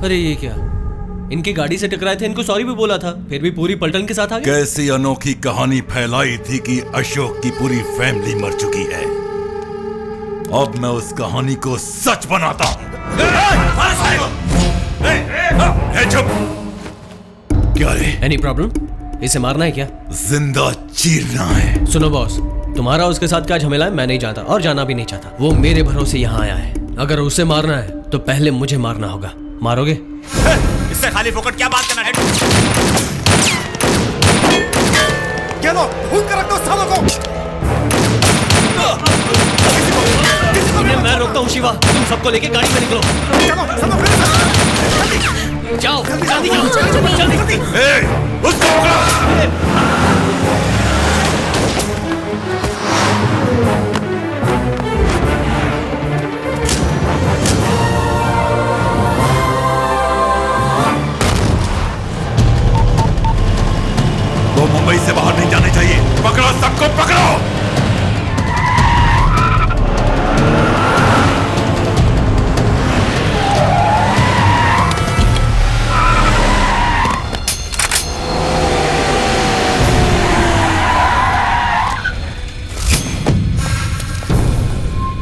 अरे ये क्या, इनकी गाड़ी से टकराए थे, इनको सॉरी भी बोला था, फिर भी पूरी पलटन के साथ आ गए। कैसी अनोखी कहानी फैलाई थी कि अशोक की पूरी फैमिली मर चुकी है। अब मैं उस कहानी को सच बनाता हूँ। चुप! क्या रे? Any problem? इसे मारना है क्या? जिंदा चीरना है। सुनो बॉस, तुम्हारा उसके साथ क्या झमेला है मैं नहीं जानता और जाना भी नहीं चाहता। वो मेरे भरोसे यहाँ आया है। अगर उसे मारना है तो पहले मुझे मारना होगा। मारोगे? इससे खाली फोकट क्या बात करना है? क्या लो? भूल कर रख दो सालों को। इन्हें मैं रोकता हूँ शिवा, तुम सबको लेके गाड़ी में निकलो। चलो, सब अपने साथ। जाओ, जल्दी जाओ, जल्दी। उसको पकड़ो। वो मुंबई से बाहर नहीं जाने चाहिए। पकड़ो, सबको पकड़ो।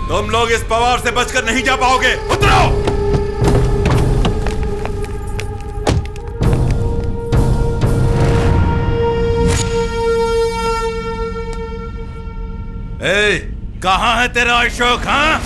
तुम लोग इस पवार से बचकर नहीं जा पाओगे। उतरो। कहां है तेरा अशोक? हाँ,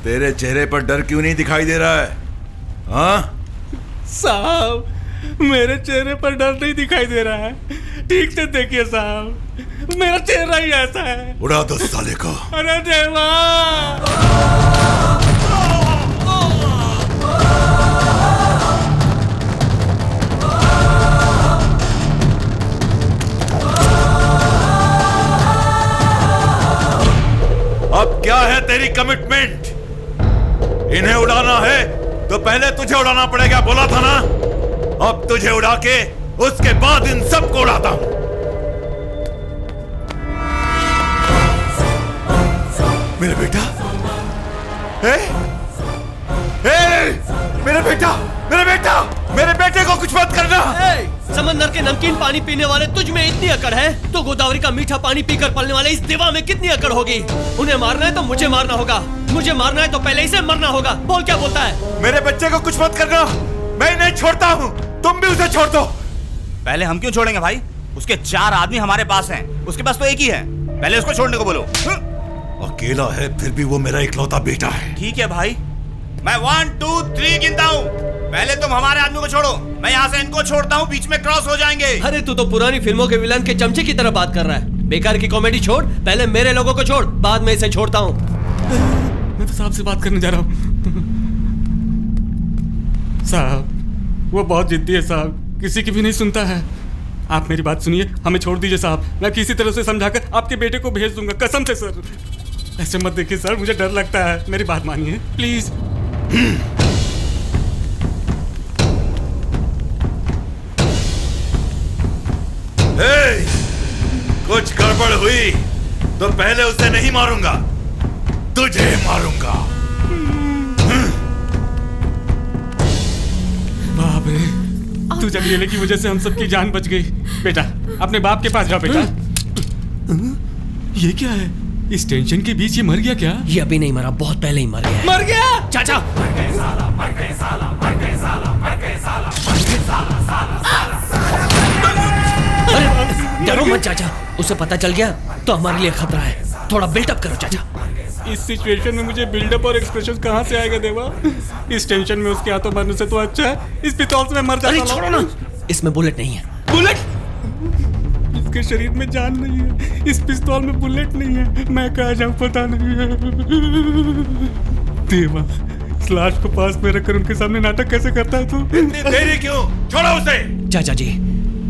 तेरे चेहरे पर डर क्यों नहीं दिखाई दे रहा है? हाँ? साहब, मेरे चेहरे पर डर नहीं दिखाई दे रहा है। ठीक से देखिए साहब, मेरा चेहरा ही ऐसा है। उड़ा दो साले को। अरे देवा! अब क्या है तेरी कमिटमेंट? इन्हें उड़ाना है तो पहले तुझे उड़ाना पड़ेगा, बोला था ना। अब तुझे उड़ा के उसके बाद इन सबको उड़ाता हूं। मेरा बेटा, मेरा बेटा, मेरा बेटा, मेरे बेटे को कुछ मत करना। समंदर के नमकीन पानी पीने वाले तुझ में इतनी अकड़ है तो गोदावरी का मीठा पानी पीकर पलने वाले इस दिवा में कितनी अकड़ होगी? उन्हें मारना है तो मुझे मारना होगा, मुझे मारना है तो पहले इसे मरना होगा। बोल क्या बोलता है? मेरे बच्चे को कुछ मत करना, मैं नहीं छोड़ता हूँ, तुम भी उसे छोड़ दो। पहले हम क्यों छोड़ेंगे भाई? उसके 4 आदमी हमारे पास हैं, उसके पास तो एक ही है। पहले उसको छोड़ने को बोलो। अकेला है फिर भी वो मेरा इकलौता बेटा है। ठीक है भाई, मैं 1 2 3 गिनता हूँ। पहले तुम हमारे आदमी को छोड़ो, मैं यहाँ से इनको छोड़ता हूँ, बीच में क्रॉस हो जाएंगे। अरे तू तो पुरानी फिल्मों के विलन के चमचे की तरह बात कर रहा है। बेकार की कॉमेडी छोड़, पहले मेरे लोगों को छोड़, बाद में इसे छोड़ता हूँ। मैं तो साहब से बात करने जा रहा हूँ। साहब, वो बहुत जिद्दी है साहब, किसी की भी नहीं सुनता है। आप मेरी बात सुनिए, हमें छोड़ दीजिए साहब। मैं किसी तरह से समझाकर आपके बेटे को भेज दूंगा, कसम से सर। ऐसे मत देखिए सर, मुझे डर लगता है, मेरी बात मानिए प्लीज। कुछ गड़बड़ हुई तो पहले उसे नहीं मारूंगा, तुझे मारूंगा। बाप रे, तू जंगलीले की वजह से हम सबकी जान बच गई। बेटा अपने बाप के पास जाओ बेटा। ये क्या है? इस टेंशन के बीच ये मर गया क्या? ये अभी नहीं मरा, बहुत पहले ही मर गया है। मर गया चाचा। अरे डरो मत चाचा, उसे पता चल गया तो हमारे लिए खतरा है। थोड़ा बिल्डअप करो चाचा। इस सिचुएशन में मुझे बिल्डअप और एक्सप्रेशन कहाँ से आएगा देवा? इस टेंशन में उसके हाथों मरने से तो अच्छा है इस पिस्तौल से मैं मर जाता। अरे छोड़ो ना, इसमें बुलेट नहीं है। बुलेट? इसके शरीर में जान नहीं है, इस पिस्तौल में बुलेट नहीं है। मैं कहाँ जाऊँ पता नहीं है। देवा, इस लाश को पास में रखकर उनके सामने नाटक कैसे करता है तू? इतनी देरी क्यों? छोड़ो उसे। चाचा जी,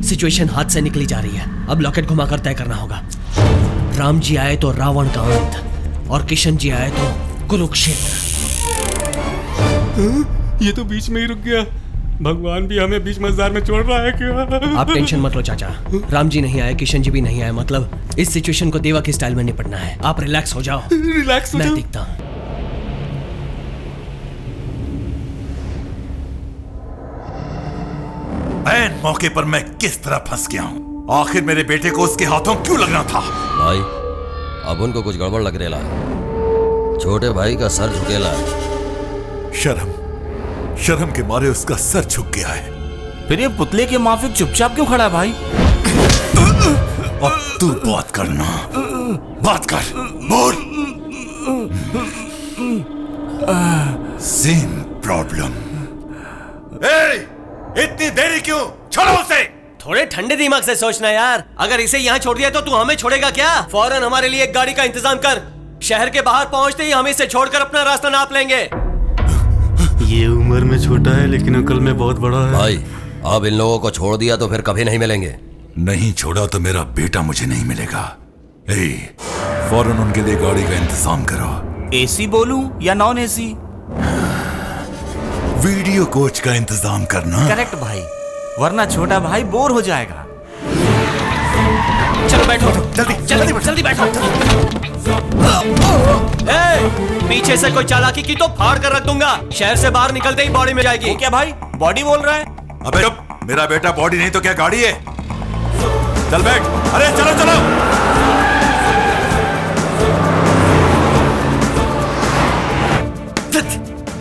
सिचुएशन हाथ से निकली जा रही है। अब लॉकेट घुमाकर तय करना होगा। राम जी आए तो रावण का अंत, और किशन जी आए तो कुरुक्षेत्र। ये तो बीच में ही रुक गया। भगवान भी हमें बीच मझधार में छोड़ रहा है क्या? आप टेंशन मत लो चाचा, राम जी नहीं आए, किशन जी भी नहीं आए, मतलब इस सिचुएशन को देवा के स्टाइल में निपटना है। आप रिलैक्स हो जाओ। रिलैक्स हो मैं जाओ। दिखता हूँ। ऐन मौके पर मैं किस तरह फंस गया हूँ? आखिर मेरे बेटे को उसके हाथों क्यों लगना था? भाई अब उनको कुछ गड़बड़ लग रहा है। छोटे भाई का सर झुकेला है। शर्म के मारे उसका सर झुक गया है। फिर ये पुतले के माफिक चुपचाप क्यों खड़ा है भाई? अब तू बात करना, बात कर, बोल। Same problem. इतनी देरी क्यों? छोड़ो उसे। थोड़े ठंडे दिमाग से सोचना यार। अगर इसे यहाँ छोड़ दिया तो तू हमें छोड़ेगा क्या? फौरन हमारे लिए एक गाड़ी का इंतजाम कर। शहर के बाहर पहुंचते ही हम इसे छोड़कर अपना रास्ता नाप लेंगे। ये उम्र में छोटा है लेकिन अकल में बहुत बड़ा है। भाई अब इन लोगों को छोड़ दिया तो फिर कभी नहीं मिलेंगे। नहीं छोड़ा तो मेरा बेटा मुझे नहीं मिलेगा। फौरन उनके लिए गाड़ी का इंतजाम करो। एसी बोलूं या नॉन एसी? वीडियो कोच का इंतजाम करना। करेक्ट भाई, वरना छोटा भाई बोर हो जाएगा। चलो बैठो, जल्दी जल्दी बैठो। पीछे से कोई चालाकी की तो फाड़ कर रख दूंगा। शहर से बाहर निकलते ही बॉडी में जाएगी। वो क्या भाई, बॉडी बोल रहा है? अबे चुप, मेरा बेटा बॉडी नहीं तो क्या गाड़ी है? चल बैठ। अरे चलो चलो।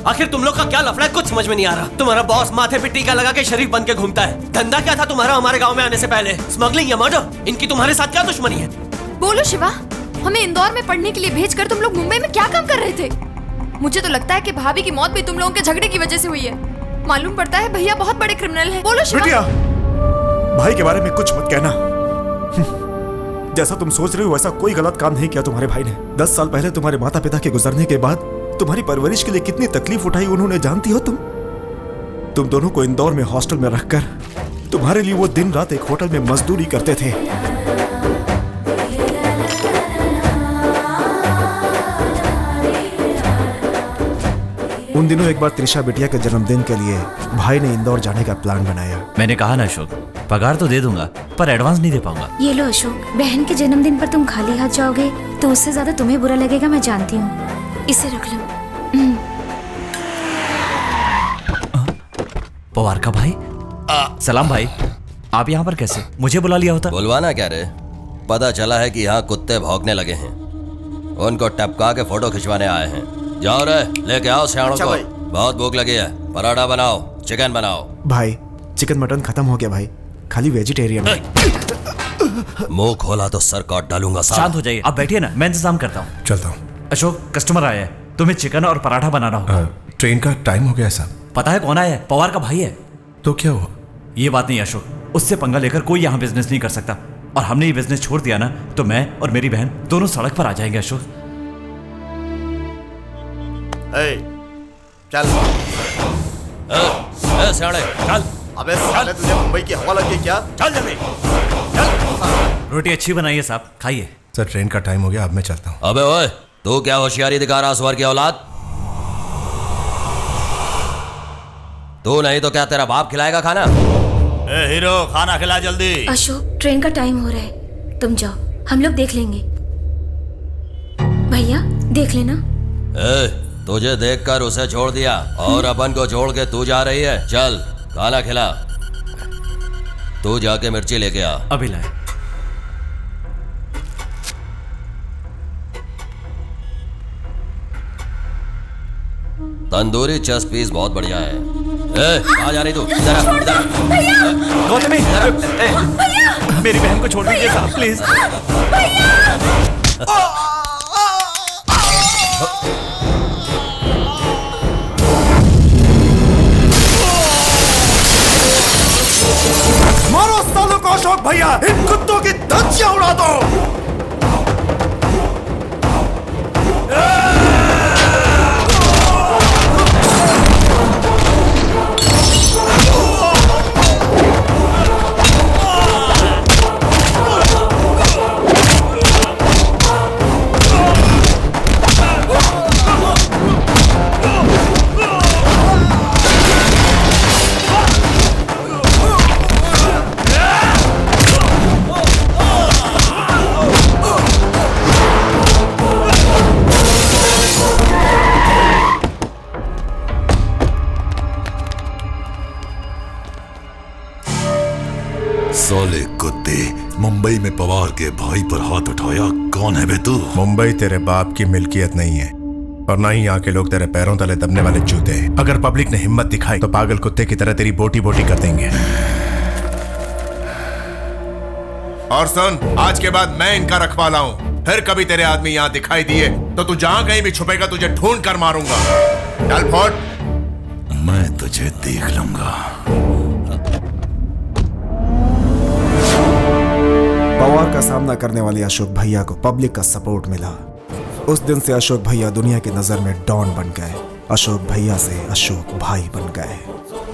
आखिर तुम लोग का क्या लफड़ा है? कुछ समझ में नहीं आ रहा। तुम्हारा बॉस माथे पे टीका लगा के शरीफ बन के घूमता है। धंधा क्या था तुम्हारा हमारे गांव में आने से पहले? स्मगलिंग या मर्डर? इनकी तुम्हारे साथ क्या दुश्मनी है? बोलो शिवा, हमें इंदौर में पढ़ने के लिए भेजकर तुम लोग मुंबई में क्या काम कर रहे थे? मुझे तो लगता है कि भाभी की मौत भी तुम लोगों के झगड़े की वजह से हुई है। मालूम पड़ता है भैया बहुत बड़े क्रिमिनल हैं। बोलो शिवा। बिटिया, भाई के बारे में कुछ मत कहना। जैसा तुम सोच रहे हो वैसा कोई गलत काम नहीं किया तुम्हारे भाई ने। 10 साल पहले तुम्हारे माता पिता के गुजरने के बाद तुम्हारी परवरिश के लिए कितनी तकलीफ उठाई उन्होंने जानती हो तुम दोनों को इंदौर में हॉस्टल में रखकर तुम्हारे लिए वो दिन रात एक होटल में मजदूरी करते थे। उन दिनों एक बार त्रिशा बिटिया के जन्मदिन के लिए भाई ने इंदौर जाने का प्लान बनाया। मैंने कहा ना अशोक, पगार तो दे दूंगा पर एडवांस नहीं दे पाऊंगा। ये लो अशोक, बहन के जन्मदिन पर तुम खाली हाथ जाओगे तो उससे ज्यादा तुम्हें बुरा लगेगा, मैं जानती हूँ। इसे रख लो। पवार का भाई। सलाम भाई, आप यहाँ पर कैसे? मुझे बुला लिया होता। बुलवाना क्या रे? पता चला है कि यहाँ कुत्ते भौंकने लगे हैं। उनको टपका के फोटो खिंचवाने आए हैं। जाओ रे, लेके आओ सियाणों को। बहुत भूख लगी है। पराठा बनाओ, चिकन बनाओ। भाई चिकन मटन खत्म हो गया भाई, खाली वेजिटेरियन है। मुंह खोला तो सर काट डालूंगा। शांत हो जाइए, आप बैठिए ना, मैं इंतजाम करता हूँ। चलता हूँ। अशोक, कस्टमर आया है, तुम्हें चिकन और पराठा बनाना होगा। ट्रेन का टाइम हो गया साहब। पता है कौन आया है? पवार का भाई है। तो क्या हुआ? ये बात नहीं अशोक, उससे पंगा लेकर कोई यहाँ बिजनेस नहीं कर सकता। और हमने ये बिजनेस छोड़ दिया ना तो मैं और मेरी बहन दोनों सड़क पर आ जाएंगे। अशोक चल। सियाणे चल। अबे साले, तुझे मुंबई की हवा लगी क्या? चल जल्दी। रोटी अच्छी बनाइए साहब, खाइए। सर ट्रेन का टाइम हो गया, अब मैं चलता हूँ। अबे ओए, तू क्या होशियारी दिखा रहा सुअर की औलाद? तू नहीं तो क्या तेरा बाप खिलाएगा खाना? ए हीरो, खाना खिला जल्दी। अशोक, ट्रेन का टाइम हो रहा है, तुम जाओ, हम लोग देख लेंगे। भैया देख लेना। तुझे देखकर उसे छोड़ दिया और अपन को छोड़ के तू जा रही है। चल खाना खिला। तू जाके मिर्ची लेके आ। अभी लाए। तंदूरी चेस्ट पीस बहुत बढ़िया है। कहाँ जा रही तू? इधर आ, इधर आ। गौतमी, मेरी बहन को छोड़ दीजिए साहब, प्लीज। मारो सालों को अशोक भैया, इन कुत्तों की धज्जियां उड़ा दो। साले कुत्ते, मुंबई में पवार के भाई पर हाथ उठाया। कौन है बे तू? मुंबई तेरे बाप की मिल्कियत नहीं है और ना ही यहाँ के लोग तेरे पैरों तले दबने वाले जूते हैं। अगर पब्लिक ने हिम्मत दिखाई तो पागल कुत्ते की तरह तेरी बोटी बोटी कर देंगे। और सुन, आज के बाद मैं इनका रखवाला हूँ। फिर कभी तेरे आदमी यहाँ दिखाई दिए तो तू जहाँ कहीं भी छुपेगा तुझे ढूंढ कर मारूंगा। चल फोट। मैं तुझे देख लूंगा। पवार का सामना करने वाले अशोक भैया को पब्लिक का सपोर्ट मिला। उस दिन से अशोक भैया दुनिया की नजर में डॉन बन गए। अशोक भैया से अशोक भाई बन गए।